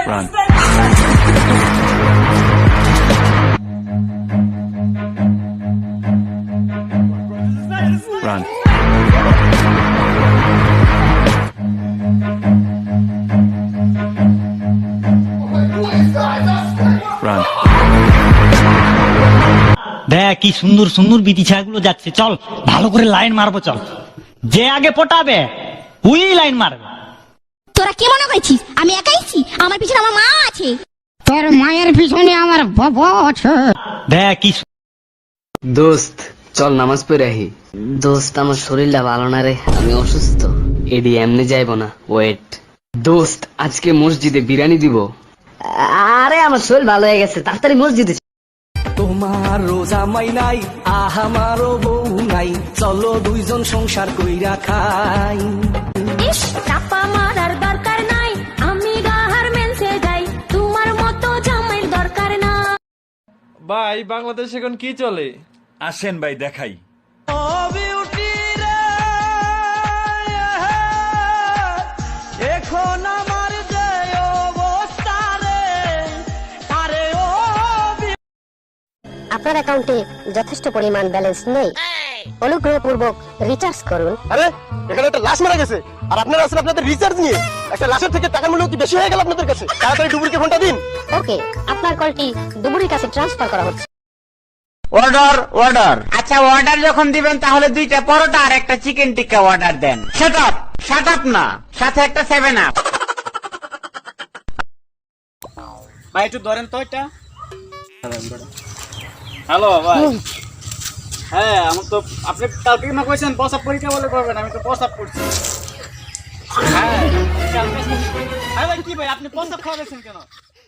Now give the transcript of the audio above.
Run. Run. Run. দেখ কি সুন্দর সুন্দর বিটি ছাগুলো যাচ্ছে, চল ভালো করে লাইন মারবো, চল যে আগে পটাবে ওই লাইন মারবে। তোরা কি মনে করছিস আমি একাইছি? আমার পিছনে আমার মা আছে। তোর মায়ের পিছনে আমার বাবা আছে। দেখ কি দোস্ত চল নামাজ পড়ে আহি। দোস্ত আমার শরীরটা ভালো না রে, আমি অসুস্থ। এডি এমনি যাইব না, ওয়েট। দোস্ত আজকে মসজিদে বিরিয়ানি দিব। আরে আমার শরীর ভালো হয়ে গেছে, তাড়াতাড়ি মসজিদে। তোমার রোজা মাই নাই, আমারও বউ নাই, চলো দুইজন সংসার কইরা খাই। ইস, চাপা মারার দরকার নাই, আমি গার্মেন্টসে যাই, তোমার মতো জামাইয়ের দরকার না। ভাই বাংলাদেশ এখন কি চলে? আসেন ভাই দেখাই। ও বিউটি রে, এখন আমার যে অবস্থা রে, আরে ও আপনার অ্যাকাউন্টে যথেষ্ট পরিমাণ ব্যালেন্স নেই, অনুগ্রহপূর্বক রিচার্জ করুন। আরে এখানে একটা লাশ মারা গেছে আর আপনারা আছেন আপনাদের রিচার্জ নিয়ে। একটা লাশের থেকে টাকার মূল্য কি বেশি হয়ে গেল আপনাদের কাছে? তাড়াতাড়ি ডুবুরিকে ফোনটা দিন। ওকে, আপনার কলটি ডুবুরির কাছে ট্রান্সফার করা হচ্ছে। Order order. আচ্ছা অর্ডার যখন দিবেন তাহলে 2টা পরোটা আর একটা চিকেন টিক্কা অর্ডার দেন। শাট আপ না, সাথে একটা 7 আপ। ভাই একটু ধরেন তো এটা। হ্যালো ভাই। হ্যাঁ আমার তো আপনি কালকে না কইছেন প্রসাব পরীক্ষা বলে করবেন, আমি তো প্রসাব করছি। হ্যাঁ ভাই কি ভাই আপনি প্রসাব খাওয়াবেন কেন?